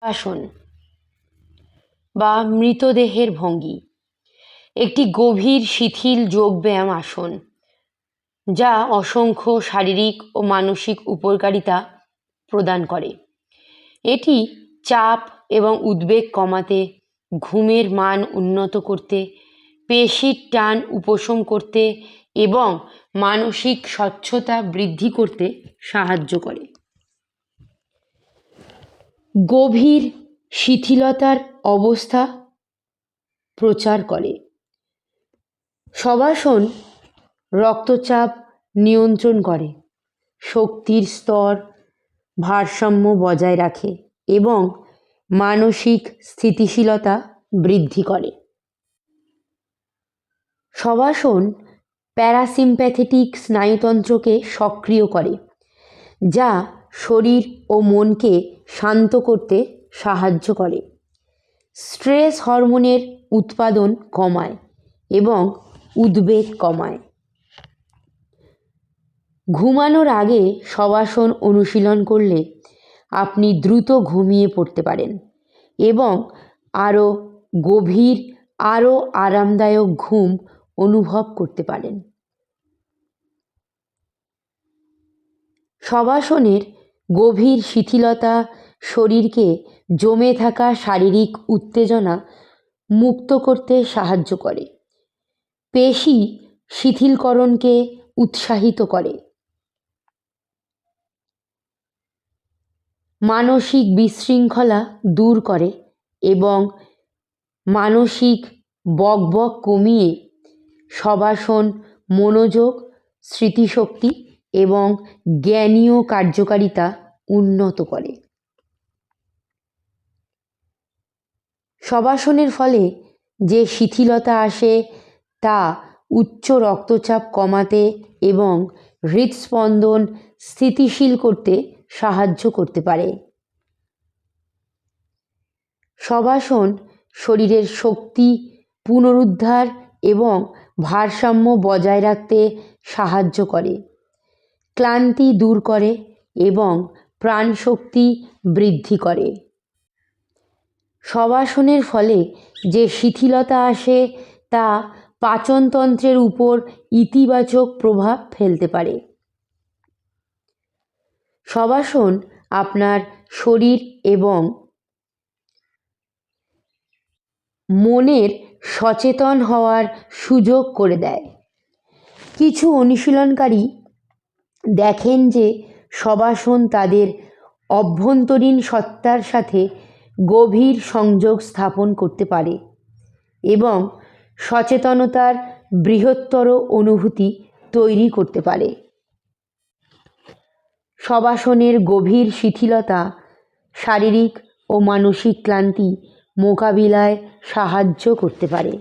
আসন বা মৃতদেহের ভঙ্গি একটি গভীর শিথিল যোগব্যায়াম আসন, যা অসংখ্য শারীরিক ও মানসিক উপকারিতা প্রদান করে। এটি চাপ এবং উদ্বেগ কমাতে, ঘুমের মান উন্নত করতে, পেশির টান উপশম করতে এবং মানসিক স্বচ্ছতা বৃদ্ধি করতে সাহায্য করে। গভীর শিথিলতার অবস্থা প্রচার করে। শবাসন রক্তচাপ নিয়ন্ত্রণ করে, শক্তির স্তর ভারসাম্য বজায় রাখে এবং মানসিক স্থিতিশীলতা বৃদ্ধি করে। শবাসন প্যারাসিম্প্যাথেটিক স্নায়ুতন্ত্রকে সক্রিয় করে, যা শরীর ও মনকে শান্ত করতে সাহায্য করে। স্ট্রেস হরমোনের উৎপাদন কমায় এবং উদ্বেগ কমায়। ঘুমানোর আগে শবাসন অনুশীলন করলে আপনি দ্রুত ঘুমিয়ে পড়তে পারেন এবং আরও গভীর, আরও আরামদায়ক ঘুম অনুভব করতে পারেন। শবাসনের গভীর শিথিলতা শরীরকে জমে থাকা শারীরিক উত্তেজনা মুক্ত করতে সাহায্য করে, পেশি শিথিলকরণকে উৎসাহিত করে, মানসিক বিশৃঙ্খলা দূর করে এবং মানসিক বকবক কমিয়ে শবাসন মনোযোগ, স্মৃতিশক্তি এবং জ্ঞানীয় কার্যকারিতা উন্নত করে। শবাসনের ফলে যে শিথিলতা আসে তা উচ্চ রক্তচাপ কমাতে এবং হৃদস্পন্দন স্থিতিশীল করতে সাহায্য করতে পারে। শবাসন শরীরের শক্তি পুনরুদ্ধার এবং ভারসাম্য বজায় রাখতে সাহায্য করে, ক্লান্তি দূর করে এবং প্রাণশক্তি বৃদ্ধি করে। শবাসনের ফলে যে শিথিলতা আসে তা পাচনতন্ত্রের উপর ইতিবাচক প্রভাব ফেলতে পারে। শবাসন আপনার শরীর এবং মনের সচেতন হওয়ার সুযোগ করে দেয়। কিছু অনুশীলনকারী দেখেন যে শবাসন তাদের অভ্যন্তরীণ সত্তার সাথে গভীর সংযোগ স্থাপন করতে পারে এবং সচেতনতার বৃহত্তর অনুভূতি তৈরি করতে পারে। শবাসনের গভীর শিথিলতা শারীরিক ও মানসিক ক্লান্তি মোকাবিলায় সাহায্য করতে পারে।